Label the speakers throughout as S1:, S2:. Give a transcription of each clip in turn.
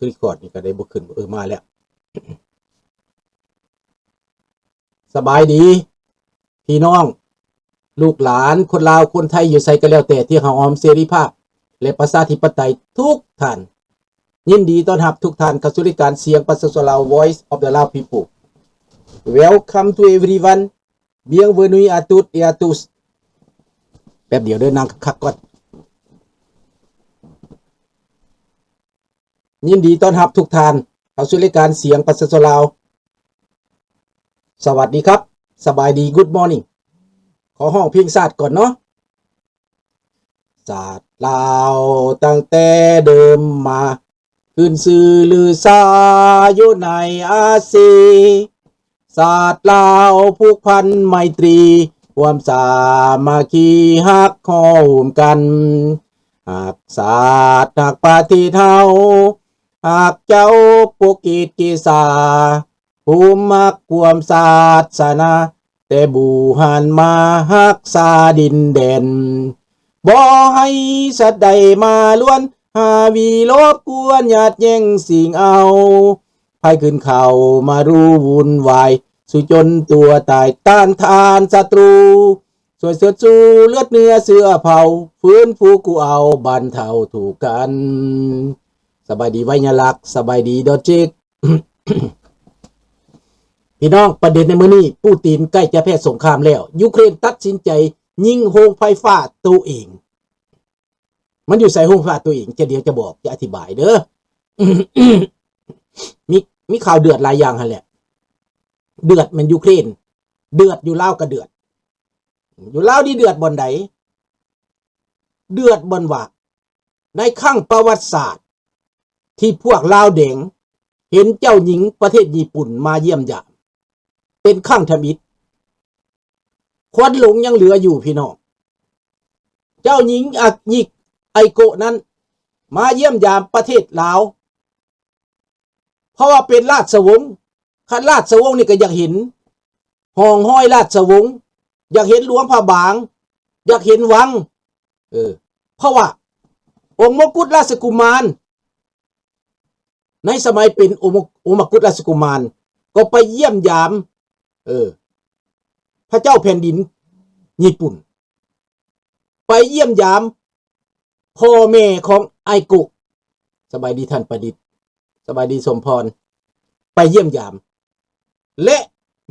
S1: คือรีคอร์ดนี่ก็ได้บ่ขึ้นมาแล้วสบายดีพี่น้องลูกหลานคนลาวคนไทยอยู่ไสก็แล้วแต่ที่เฮาออมเสรีภาพและประชาธิปไตยทุกท่านยินดีต้อนรับทุกท่านเข้าสู่รายการเสียงประชาชนลาว Voice of the Lao People Welcome to everyone Bienvenue à toutes et à tous แป๊บเดียวเด้อนางคักก่อนยินดีต้อนรับทุกท่านเข้าสู่รายการเสียงประชาชนลาวสวัสดีครับสบายดี Good morning ขอห้องเพลงชาติก่อนเนาะชาติลาวตั้งแต่เดิมมาขึ้นชื่อลือซาอยู่ในอาเซียนชาติลาวผูกพันไมตรีความสามัคคีฮักข้อมกันหากศาสตร์หากปฏิเทาหากเจ้าปกกิจกิสาภูมิมักความศาสนาแต่บูหันมาฮักษาดินแดนบ่ให้สัตว์ใดมาล้วนหาวีลบกวนหยาดแย่งสิ่งเอาภัยขึ้นเข่ามารู้วุ่นวายสู้จนตัวตายต้านทานศัตรูสวยเสือจูเลือดเนื้อเสื้อเผาฟื้นฟูกูเอาบันเทาถูกกันสบายดีไวยลักษณ์สบายดีดอจิก พี่น้องประเด็นในมื้อนี้ปูตินใกล้จะแพ้สงครามแล้วยูเครนตัดสินใจยิงโรงไฟฟ้าตัวเองมันอยู่ใส่โรงไฟฟ้าตัวเองจะเดี๋ยวจะบอกจะอธิบายเด้อ มีข่าวเดือดหลายอย่างหั่นแหละเดือดมันยูเครนเดือดอยู่ลาวก็เดือดอยู่ลาวนี่เดือดบ่อนใดเดือดบ่อนว่าในครั้งประวัติศาสตร์ที่พวกลาวแดงเห็นเจ้าหญิงประเทศญี่ปุ่นมาเยี่ยมยามเป็นครั้งทมิตรควันหลงยังเหลืออยู่พี่น้องเจ้าหญิงไอโกะนั้นมาเยี่ยมยามประเทศลาวเพราะว่าเป็นราชวงศ์คันราชวงศ์นี่ก็อยากเห็นห้องห้อยราชวงศ์อยากเห็นหลวงพระบางอยากเห็นวังเพราะว่าองค์มกุฎราชกุมารในสมัยเป็นองค์มกุฎราชกุมารก็ไปเยี่ยมยามพระเจ้าแผ่นดินญี่ปุ่นไปเยี่ยมยามพ่อแม่ของไอโกะสบายดีท่านประดิษฐ์สบายดีสมพรไปเยี่ยมยามและ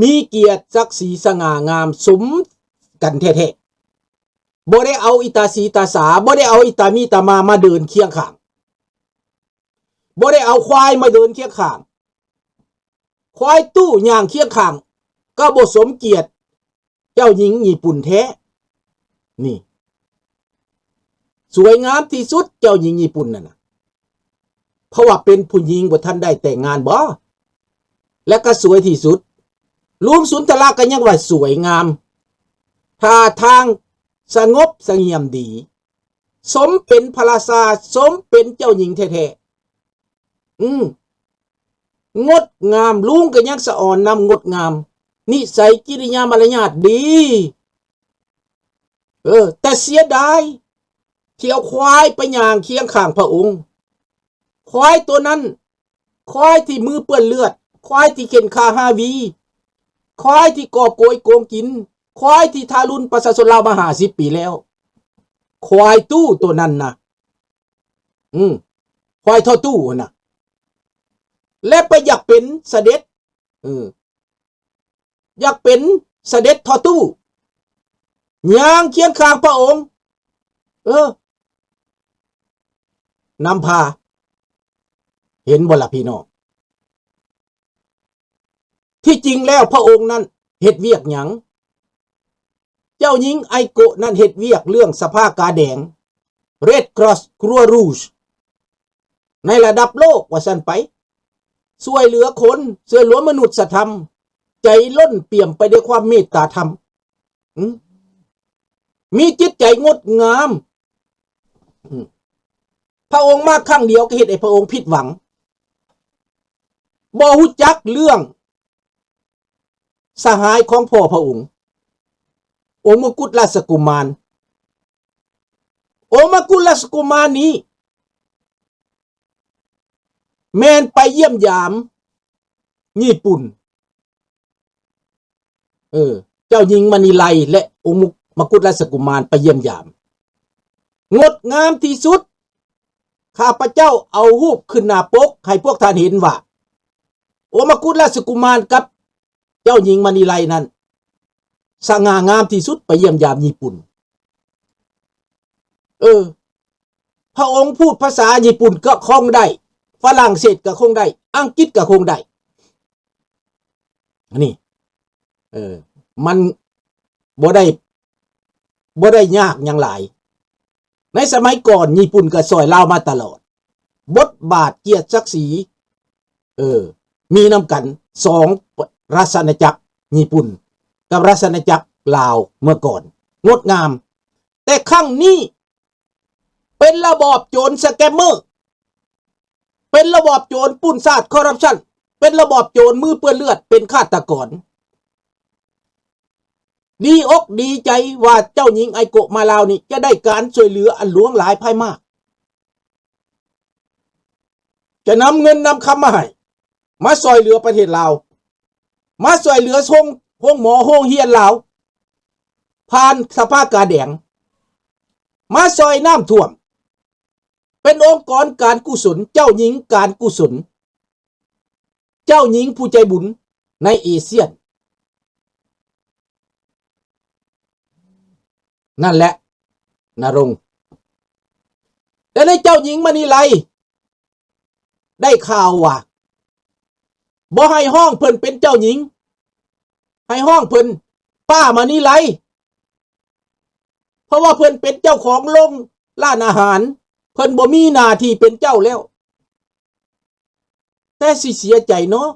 S1: มีเกียรติศักดิ์ศรีสง่างามสมกันแท้ๆบ่ได้เอาอิตาสีตาสาบ่ได้เอาอิตามีตามาเดินเคียงข้างบ่ได้เอาควายมาเดินเคียงข้างควายตู้ย่างเคียงข้างก็บ่สมเกียรติเจ้าหญิงญี่ปุ่นแท้นี่สวยงามที่สุดเจ้าหญิงญี่ปุ่นนั่นน่ะเพราะว่าเป็นผู้หญิงบ่ทันได้แต่งงานบ่และก็สวยที่สุดลุงสุนทรก็ยังว่าสวยงามท่าทางสงบเสงี่ยมดีสมเป็นพระราชาสมเป็นเจ้าหญิงแท้ๆงดงามลุงก็ยังสะอ่อนนำงดงามนิสัยกิริยามารยาทดีแต่เสียดายที่เอาควายไปย่างเคียงข้างพระองค์ควายตัวนั้นควายที่มือเปื้อนเลือดควายที่เข็นขา5 วีควายที่กอบโกยโกงกินควายที่ทารุณประชาชนลาวมา50 ปีแล้วควายตู้ตัวนั้นนะควายท่อตู้นะและไปอยากเป็นเสด็จอยากเป็นเสด็จท่อตู้ย่างเคียงข้างพระองค์นำพาเห็นบ่ล่ะพี่น้องที่จริงแล้วพระองค์นั้นเฮ็ดเวียกหยังเจ้าหญิงไอโกะนั้นเฮ็ดเวียกเรื่องสภากาแดง Red Cross Croix Rouge ในระดับโลกว่าซั่นไปช่วยเหลือคนช่วยเหลือมนุษยธรรมใจล้นเปี่ยมไปด้วยความเมตตาธรรมมีจิตใจงดงามพระองค์มาครั้งเดียวก็เฮ็ดให้พระองค์ผิดหวังบ่ฮู้จักเรื่องสหายของพ่อพระองค์องค์มกุฎราชกุมารองค์มกุฎราชกุมารนี้ แมนไปเยี่ยมยามญี่ปุ่นเจ้าหญิงมณีไลและองค์มกุฎราชกุมารไปเยี่ยมยามงดงามที่สุดข้าพเจ้าเอารูปขึ้นหน้าปกให้พวกท่านเห็นว่าองค์มกุฎราชกุมารกับเจ้าหญิงมณีไลนั้นสง่างามที่สุดไปเยี่ยมยามญี่ปุ่นพระองค์พูดภาษาญี่ปุ่นก็คล่องได้ฝรั่งเศสก็คล่องได้อังกฤษก็คล่องได้นี่มันบ่ได้ยากอย่างหลายในสมัยก่อนญี่ปุ่นก็ซอยลาวมาตลอดบทบาทเกียรติศักดิ์ศรีมีนำกัน2ราชอาณาจักรญี่ปุ่นกับราชอาณาจักรลาวเมื่อก่อนงดงามแต่ครั้งนี้เป็นระบอบโจรสแกมเมอร์เป็นระบอบโจรปุ้นซาดคอร์รัปชันเป็นระบอบโจรมือเปื้อนเลือดเป็นฆาตกรดีอกดีใจว่าเจ้าหญิงไอโกะมาลาวนี่จะได้การช่วยเหลืออันหลวงหลายภายมากจะนำเงินนำคำมาให้มาช่วยเหลือประเทศลาวมาช่วยเหลือห้องหมอห้องเฮียนลาวผ่านสภากาแดงมาช่วยน้ำท่วมเป็นองค์กรการกุศลเจ้าหญิงการกุศลเจ้าหญิงผู้ใจบุญในเอเชียนนั่นแหละนรงค์แต่ในเจ้าหญิงมณีไลได้ข่าวว่าบ่ให้ห้องเพิ่นเป็นเจ้าหญิงให้ห้องเพิ่นป้ามณีไลเพราะว่าเพิ่นเป็นเจ้าของโรงร้านอาหารเพิ่นบ่มีหน้าที่เป็นเจ้าแล้วแต่สิเสียใจเนาะ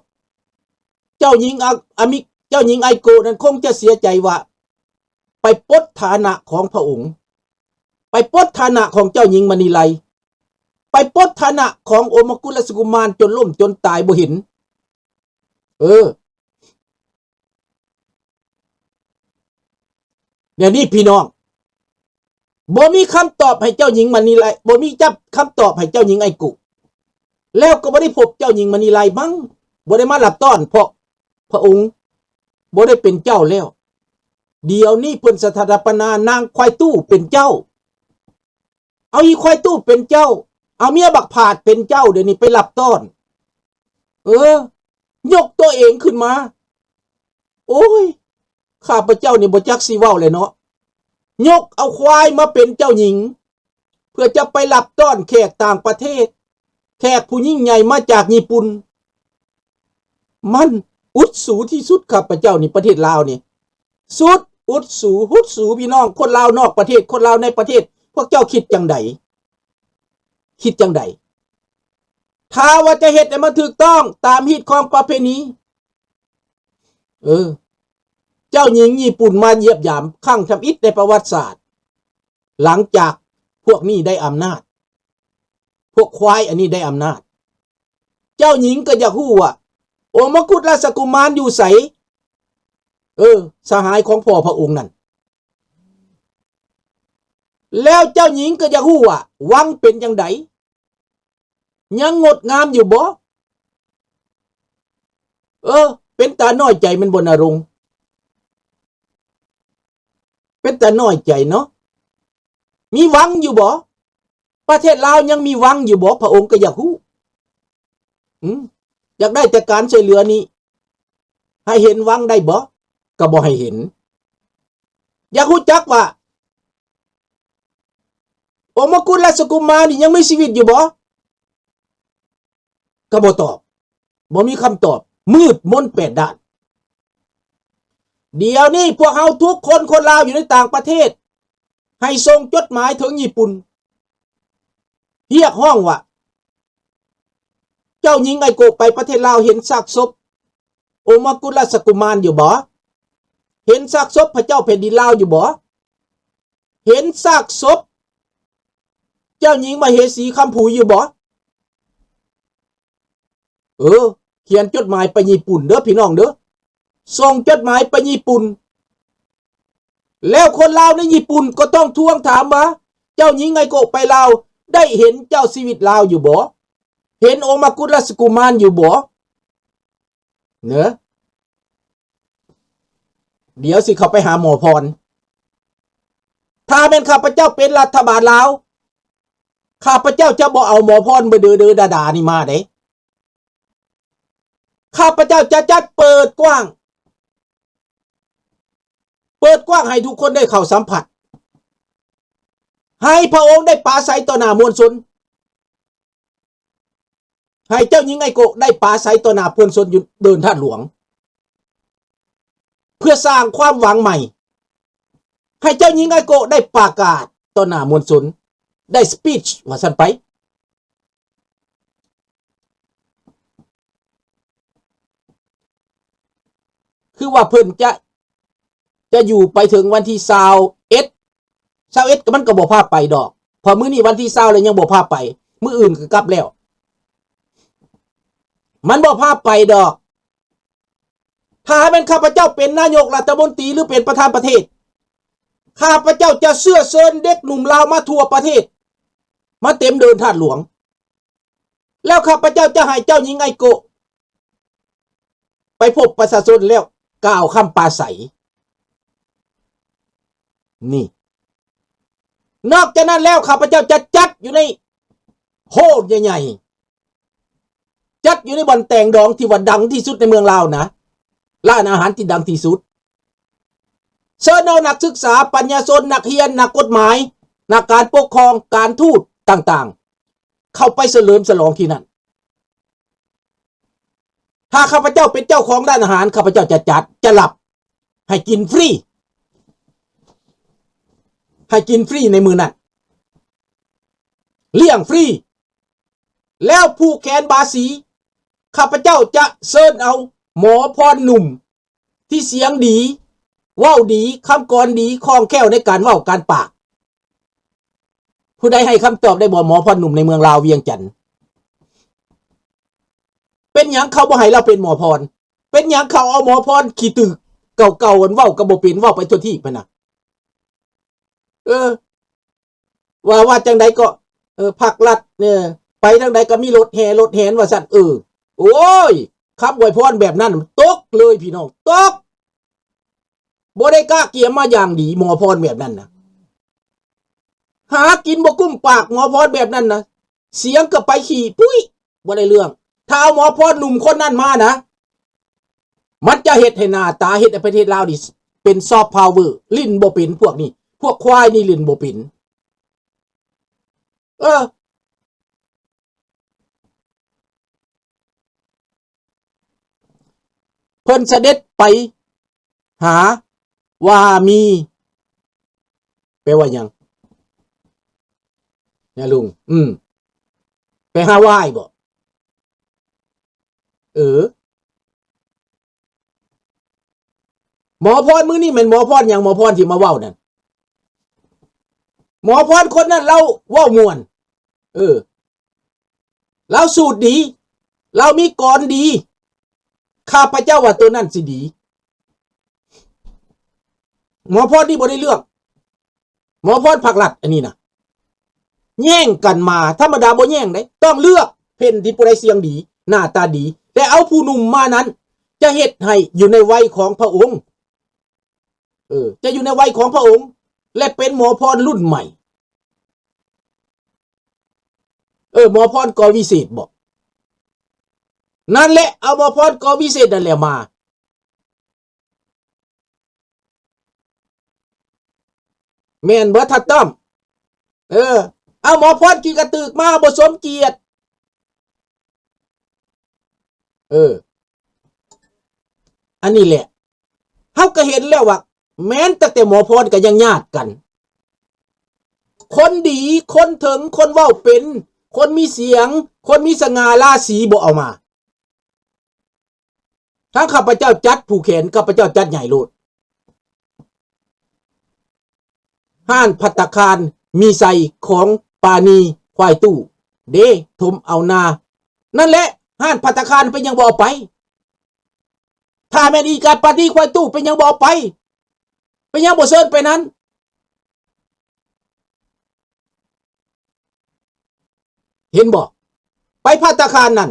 S1: เจ้าหญิงเจ้าหญิงไอโกะนั้นคงจะเสียใจว่าไปปลดฐานะของพระองค์ไปปลดฐานะของเจ้าหญิงมณีไลไปปลดฐานะขององค์มกุฎราชกุมารจนล้มจนตายบ่เห็นเดี๋ยวนี้พี่น้องบ่มีคำตอบให้เจ้าหญิงมณีไลบ่มีจับคำตอบให้เจ้าหญิงไอโกะแล้วก็บ่ได้พบเจ้าหญิงมณีไลมั้งบ่ได้มารับต้อนเพราะพระองค์บ่ได้เป็นเจ้าแล้วเดี๋ยวนี้เพิ่นสถาปนานางควายตู้เป็นเจ้าเอาอีควายตู้เป็นเจ้าเอาเมียบักผาดเป็นเจ้าเดี๋ยวนี้ไปรับต้อนยกตัวเองขึ้นมาโอ้ยข้าพเจ้านี่บ่จักสิเว้าเลยเนาะยกเอาควายมาเป็นเจ้าหญิงเพื่อจะไปรับต้อนแขกต่างประเทศแขกผู้ยิ่งใหญ่มาจากญี่ปุ่นมันอุดสูที่สุดข้าพเจ้านี่ประเทศลาวนี่สุดอุดสูหุดสูพี่น้องคนลาวนอกประเทศคนลาวในประเทศพวกเจ้าคิดจังใดถ้าว่าจะเฮ็ดให้มันถูกต้องตามฮีตของประเพณีเจ้าหญิงญี่ปุ่นมาเยียบยามครั้งทำอิฐในประวัติศาสตร์หลังจากพวกนี้ได้อำนาจพวกควายอันนี้ได้อำนาจเจ้าหญิงก็อยากรู้ว่าองค์มกุฎราชกุมารอยู่ไสสหายของพ่อพระองค์นั่นแล้วเจ้าหญิงก็อยากรู้ว่าวังเป็นจังไดยังงดงามอยู่บ่เป็นตาน้อยใจมันบ่นรงค์เป็นตาน้อยใจเนาะมีวังอยู่บ่ประเทศลาวยังมีวังอยู่บ่พระองค์ก็อยากรู้อยากได้แต่การช่วยเหลือนี้ให้เห็นวังได้บ่ก็บ่ให้เห็นอยากรู้จักว่าองค์มกุฎราชกุมารนี่ยังมีชีวิตอยู่บ่ก็บ่ตอบบ่มีคำตอบมืดมน8ด้านเดี๋ยวนี้พวกเฮาทุกคนลาวอยู่ในต่างประเทศให้ส่งจดหมายถึงญี่ปุ่นเรียกห้องว่าเจ้าหญิงไอโกะไปประเทศลาวเห็นซากศพองค์มกุฎราชกุมารอยู่บ่เห็นซากศพพระเจ้าแผ่นดินลาวอยู่บ่เห็นซากศพเจ้าหญิงมเหสีคำผูอยู่บ่เขียนจดหมายไปญี่ปุ่นเด้อพี่น้องเด้อส่งจดหมายไปญี่ปุ่นแล้วคนลาวในญี่ปุ่นก็ต้องทวงถามว่าเจ้าหญิงไอโกะไปลาวได้เห็นเจ้าชีวิตลาวอยู่บ่ เห็นองค์มกุฎราชกุมารอยู่บ่เนอะเดี๋ยวสิเขาไปหาหมอพรถ้าเป็นข้าพเจ้าเป็นรัฐบาลลาวข้าพเจ้าจะบ่เอาหมอพรไปเดือดานี่มาเด้ข้าพเจ้าจะจัดเปิดกว้างให้ทุกคนได้เข้าสัมผัสให้พระองค์ได้ปราศัยต่อหน้ามวลชนให้เจ้าหญิงไอโกะได้ปราศัยต่อหน้ามวลชนอยู่เดินท่าหลวงเพื่อสร้างความหวังใหม่ให้เจ้าหญิงไอโกะได้ประกาศต่อหน้ามวลชนได้สปีชว่าซั่นไปคือว่าเพิ่นจะอยู่ไปถึงวันที่21ก็มันก็บ่พาไปดอกพอมื้อนี้วันที่20แล้วยังบ่พาไปมื้ออื่นก็กลับแล้วมันบ่พาไปดอกถ้าเป็นข้าพเจ้าเป็นนายกรัฐมนตรีหรือเป็นประธานประเทศข้าพเจ้าจะเสื้อเชิญเด็กหนุ่มลาวมาทั่วประเทศมาเต็มเดินท่าหลวงแล้วข้าพเจ้าจะให้เจ้าหญิงไอโกะไปพบประชาชนแล้วกล่าวคำปราศัยนี่นอกจากนั้นแล้วข้าพเจ้าจะจัดอยู่ในโฮลใหญ่ๆจัดอยู่ในบ่อนแต่งดองที่ว่าดังที่สุดในเมืองลาวนะร้านอาหารที่ดังที่สุดเชิญเอานักศึกษาปัญญาชนนักเรียนนักกฎหมายนักการปกครองการทูตต่างๆเข้าไปเฉลิมฉลองที่นั่นถ้าข้าพเจ้าเป็นเจ้าของร้านอาหารข้าพเจ้าจะจัดจะหลับให้กินฟรีในมือนั้นเลี้ยงฟรีแล้วผู้แขนบาสีข้าพเจ้าจะเชิญเอาหมอพรหนุ่มที่เสียงดีว่าวดีคำกรดีคล่องแคล่วในการว่าวการปากผู้ใดให้คำตอบได้บ่หมอพรหนุ่มในเมืองลาวเวียงจันทน์เป็นหยังเขาบ่ให้เราเป็นหมอพรเป็นหยังเขาเอาหมอพรขี้ตึกเก่าๆว่าวก็บ่เป็นว่าวไปทั่วที่ไปนะว่าจังใดก็ภาครัฐเนี่ยไปทางใดก็มีรถแห่ว่าซั่นโอ้ยคำอวยพรแบบนั้นตกเลยพี่น้องตกบ่ได้กล้าเกี่ยมมาอย่างดีหมอพรแบบนั้นนะหากินบ่กุ้มปากหมอพรแบบนั้นนะเสียงก็ไปขี่ปุ้ยบ่ได้เรื่องถ้าเอาหมอพรหนุ่มคนนั้นมานะมันจะเฮ็ดให้หน้าตาเฮ็ดให้ประเทศลาวนี่เป็นซอฟต์พาวเวอร์ลิ้นบ่เป็นพวกนี้พวกควายนี่ลิ้นบ่เป็นเพิ่นเสด็จไปหาว่ามีแปลว่าหยังเนี่ยลุงไปหาไหว้บ่หมอพรมื้อนี้แม่นหมอพรหยังหมอพรที่มาเว้านั่นหมอพรคนนั้นเราเว้าม่วนเราสูตรดีเรามีกรดีข้าพเจ้าว่าตัวนั้นสิดีหมอพรนี่บ่ได้เรื่องหมอพรภาครัฐอันนี้นะแย่งกันมาธรรมดาบ่แย่งได้ต้องเลือกเพ่นที่ผู้ใดเสียงดีหน้าตาดีแต่เอาผู้หนุ่มมานั้นจะเฮ็ดให้อยู่ในวัยของพระองค์จะอยู่ในวัยของพระองค์และเป็นหมอพรรุ่นใหม่หมอพรกอวิเศษบอกนั่นแหละเอาหมอพรกอวิเศษนั่นแหละมาแม่นบ่ทัดต้อมเอาหมอพรกี่กระตึกมาบ่สมเกียรติอันนี้แหละเฮาก็เห็นแล้วว่าแม้นแต่หมอพรก็ยังญาติกันคนดีคนถึงคนเว้าเป็นคนมีเสียงคนมีสง่าราศีบ่เอามาถ้าข้าพเจ้าจัดผู้แขนข้าพเจ้าจัดใหญ่โลดห้านภัตตาคารมีใส่ของปานีควายตู้เด้ถมเอานานั่นแหละห้านภัตตาคารเป็นยังบ่เอาไปถ้าแม่นอีการปานีควายตู้เป็นยังบ่เอาไปเป็นยังบ่เชิญไปนั้นเห็นบ่ ไปภัตตาคารนั่น